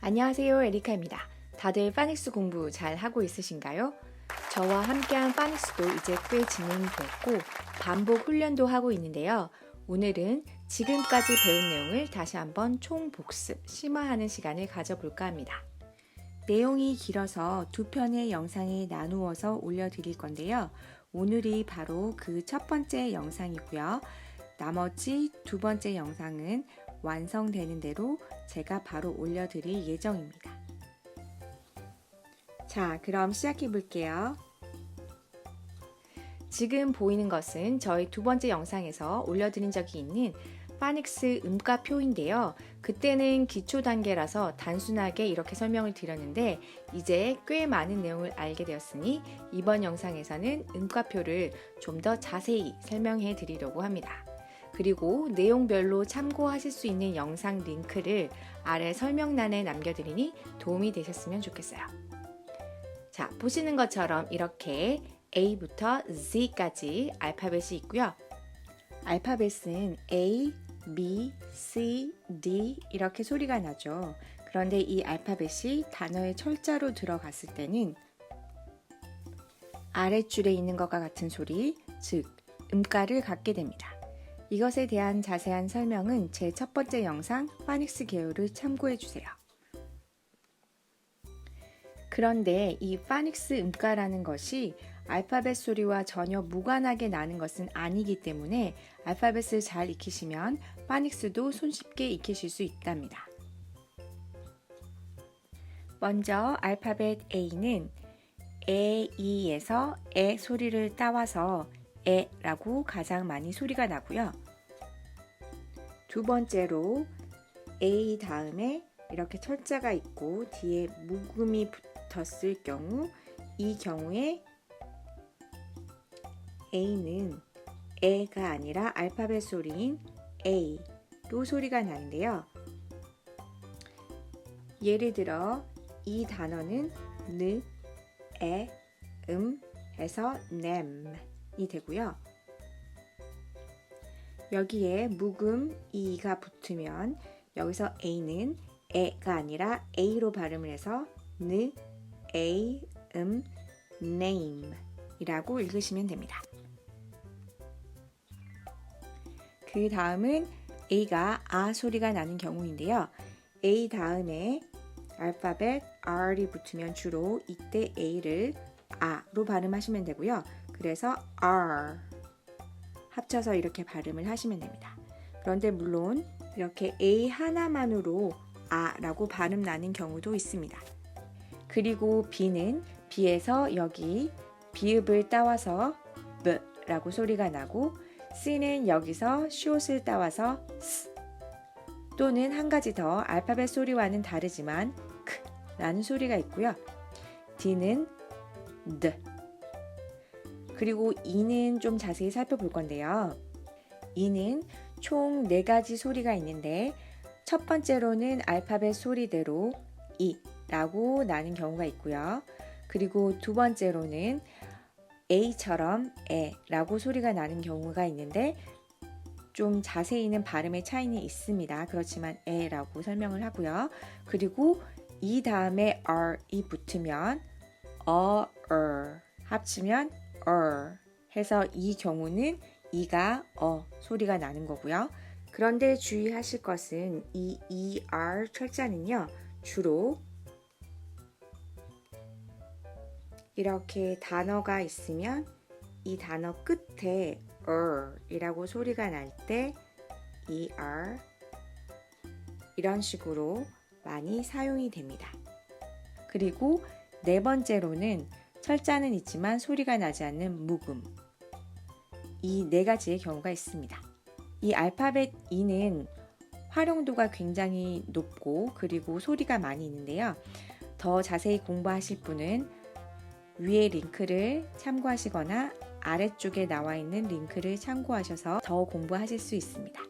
안녕하세요, 에리카입니다. 다들 파닉스 공부 잘 하고 있으신가요? 저와 함께한 파닉스도 이제 꽤 진행이 됐고 반복 훈련도 하고 있는데요. 오늘은 지금까지 배운 내용을 다시 한번 총복습, 심화하는 시간을 가져볼까 합니다. 내용이 길어서 두 편의 영상에 나누어서 올려드릴 건데요. 오늘이 바로 그 첫 번째 영상이고요. 나머지 두 번째 영상은 완성되는 대로 제가 바로 올려드릴 예정입니다. 자, 그럼 시작해 볼게요. 지금 보이는 것은 저희 두 번째 영상에서 올려드린 적이 있는 파닉스 음가표인데요. 그때는 기초 단계라서 단순하게 이렇게 설명을 드렸는데 이제 꽤 많은 내용을 알게 되었으니 이번 영상에서는 음가표를 좀 더 자세히 설명해 드리려고 합니다. 그리고 내용별로 참고하실 수 있는 영상 링크를 아래 설명란에 남겨드리니 도움이 되셨으면 좋겠어요. 자, 보시는 것처럼 이렇게 A부터 Z까지 알파벳이 있고요. 알파벳은 A, B, C, D 이렇게 소리가 나죠. 그런데 이 알파벳이 단어의 철자로 들어갔을 때는 아랫줄에 있는 것과 같은 소리, 즉 음가를 갖게 됩니다. 이것에 대한 자세한 설명은 제 첫 번째 영상 파닉스 개요를 참고해 주세요. 그런데 이 파닉스 음가라는 것이 알파벳 소리와 전혀 무관하게 나는 것은 아니기 때문에 알파벳을 잘 익히시면 파닉스도 손쉽게 익히실 수 있답니다. 먼저 알파벳 A는 에, 이에서 에 소리를 따와서 에라고 가장 많이 소리가 나고요. 두 번째로 A 다음에 이렇게 철자가 있고 뒤에 묵음이 붙었을 경우 이 경우에 A는 에가 아니라 알파벳 소리인 A로 소리가 나는데요. 예를 들어 이 단어는 느, 에, 해서 nem이 되고요. 여기에 묵음 이가 붙으면 여기서 A는 에가 아니라 A로 발음을 해서 느, A, name 이라고 읽으시면 됩니다. 그 다음은 A가 아 소리가 나는 경우인데요. A 다음에 알파벳 R이 붙으면 주로 이때 A를 아로 발음하시면 되고요. 그래서 R 합쳐서 이렇게 발음을 하시면 됩니다. 그런데 물론 이렇게 A 하나만으로 아라고 발음 나는 경우도 있습니다. 그리고 B는 B에서 여기 비읍을 따와서 B라고 소리가 나고 C는 여기서 숏을 따와서 S 또는 한 가지 더 알파벳 소리와는 다르지만 K라는 소리가 있고요. D는 D 그리고 E는 좀 자세히 살펴볼 건데요. E는 총 4가지 소리가 있는데 첫 번째로는 알파벳 소리대로 E라고 나는 경우가 있고요. 그리고 두 번째로는 A처럼 에라고 소리가 나는 경우가 있는데 좀 자세히는 발음의 차이는 있습니다. 그렇지만 에라고 설명을 하고요. 그리고 이 다음에 R이 붙으면 합치면 해서 이 경우는 이가 소리가 나는 거고요. 그런데 주의하실 것은 이 ER 철자는요. 주로 이렇게 단어가 있으면 이 단어 끝에 이라고 소리가 날 때 ER 이런 식으로 많이 사용이 됩니다. 그리고 네 번째로는 철자는 있지만 소리가 나지 않는 묵음 이 4가지의 경우가 있습니다. 이 알파벳 E는 활용도가 굉장히 높고 그리고 소리가 많이 있는데요. 더 자세히 공부하실 분은 위에 링크를 참고하시거나 아래쪽에 나와 있는 링크를 참고하셔서 더 공부하실 수 있습니다.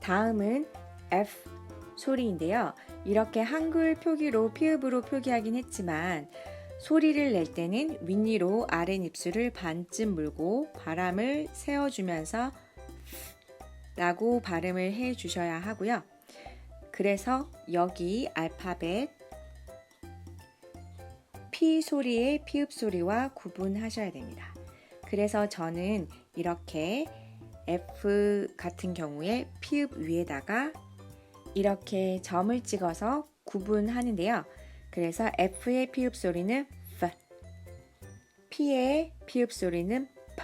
다음은 F 소리인데요. 이렇게 한글 표기로 피읍으로 표기하긴 했지만 소리를 낼 때는 윗니로 아랫입술을 반쯤 물고 바람을 세워주면서 라고 발음을 해 주셔야 하고요. 그래서 여기 알파벳 P 소리의 피읍 소리와 구분하셔야 됩니다. 그래서 저는 이렇게 F 같은 경우에 피읍 위에다가 이렇게 점을 찍어서 구분하는데요. 그래서 F의 피읍 소리는 F, P의 피읍 소리는 P.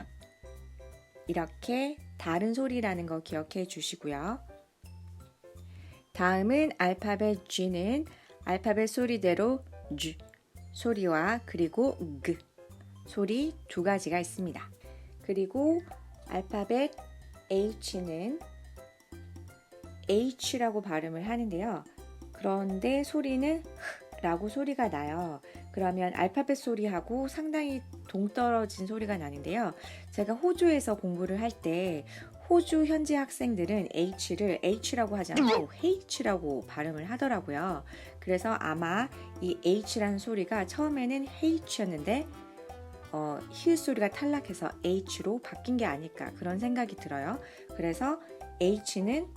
이렇게 다른 소리라는 거 기억해 주시고요. 다음은 알파벳 G는 알파벳 소리대로 G 소리와 그리고 G 소리 두 가지가 있습니다. 그리고 알파벳 H는 H라고 발음을 하는데요. 그런데 소리는 H라고 소리가 나요. 그러면 알파벳 소리하고 상당히 동떨어진 소리가 나는데요. 제가 호주에서 공부를 할 때 호주 현지 학생들은 H를 H라고 하지 않고 H라고 발음을 하더라고요. 그래서 아마 이 H라는 소리가 처음에는 H였는데 히읗 소리가 탈락해서 H로 바뀐 게 아닐까 그런 생각이 들어요. 그래서 H는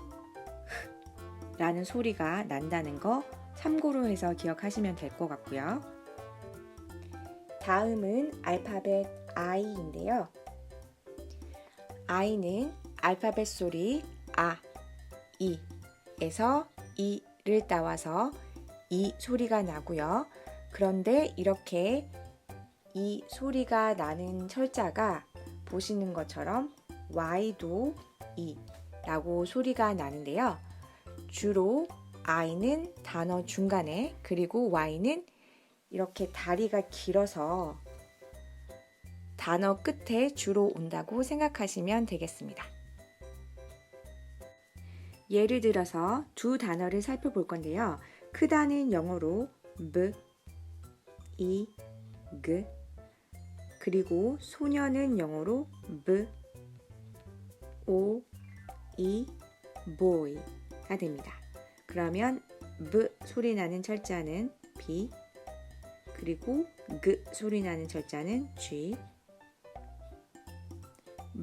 라는 소리가 난다는 거 참고로 해서 기억하시면 될 것 같고요. 다음은 알파벳 I인데요. I는 알파벳 소리 아, 이에서 이를 따와서 이 소리가 나고요. 그런데 이렇게 이 소리가 나는 철자가 보시는 것처럼 Y도 이라고 소리가 나는데요. 주로 I는 단어 중간에 그리고 Y는 이렇게 다리가 길어서 단어 끝에 주로 온다고 생각하시면 되겠습니다. 예를 들어서 두 단어를 살펴볼 건데요. 크다는 영어로 B, E, G 그리고 소녀는 영어로 B, O, E, boy가 됩니다. 그러면 B 소리 나는 철자는 B 그리고 G 소리 나는 철자는 G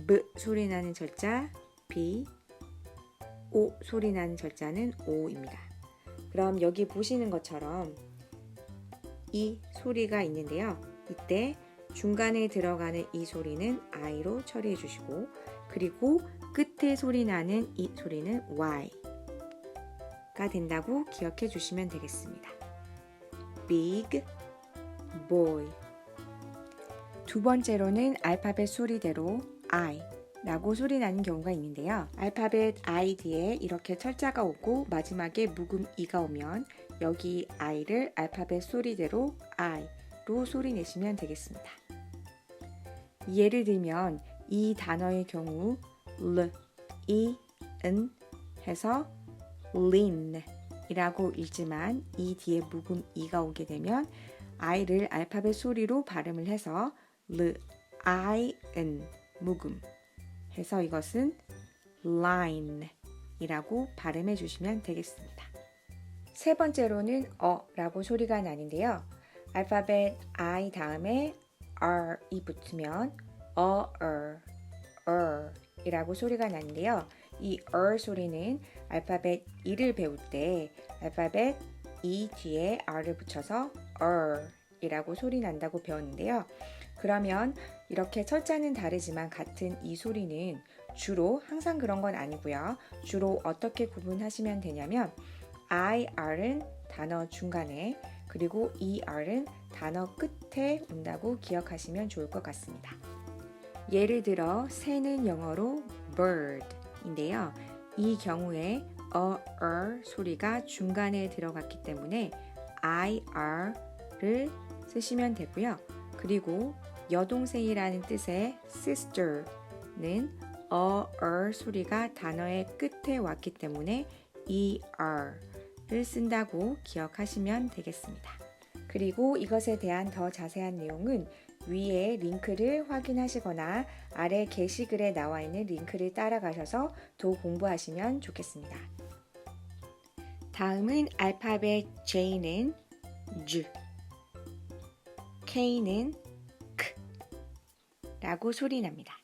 B 소리 나는 철자 B O 소리 나는 철자는 O입니다. 그럼 여기 보시는 것처럼 이 소리가 있는데요. 이때 중간에 들어가는 이 소리는 I로 처리해 주시고 그리고 끝에 소리 나는 이 소리는 Y가 된다고 기억해 주시면 되겠습니다. Big boy. 두 번째로는 알파벳 소리대로 I 라고 소리 나는 경우가 있는데요. 알파벳 I 뒤에 이렇게 철자가 오고 마지막에 묵음 E가 오면 여기 I를 알파벳 소리대로 I로 소리 내시면 되겠습니다. 예를 들면 이 단어의 경우 L, E, N 해서 lean 이라고 읽지만 이 뒤에 묵음 E가 오게 되면 I를 알파벳 소리로 발음을 해서 L, I, N 묵음 해서 이것은 line 이라고 발음해 주시면 되겠습니다. 세 번째로는 라고 소리가 나는데요. 알파벳 I 다음에 R이 붙으면 이라고 소리가 나는데요. 이 소리는 알파벳 E를 배울 때 알파벳 E 뒤에 R을 붙여서 이라고 소리 난다고 배웠는데요. 그러면 이렇게 철자는 다르지만 같은 이 소리는 주로 항상 그런 건 아니고요. 주로 어떻게 구분하시면 되냐면 IR은 단어 중간에 그리고 ER은 단어 끝에 온다고 기억하시면 좋을 것 같습니다. 예를 들어 새는 영어로 bird인데요. 이 경우에 소리가 중간에 들어갔기 때문에 IR를 쓰시면 되고요. 그리고 여동생이라는 뜻의 sister는 소리가 단어의 끝에 왔기 때문에 ER를 쓴다고 기억하시면 되겠습니다. 그리고 이것에 대한 더 자세한 내용은 위에 링크를 확인하시거나 아래 게시글에 나와 있는 링크를 따라가셔서 더 공부하시면 좋겠습니다. 다음은 알파벳 J는 J, K는 K 라고 소리 납니다.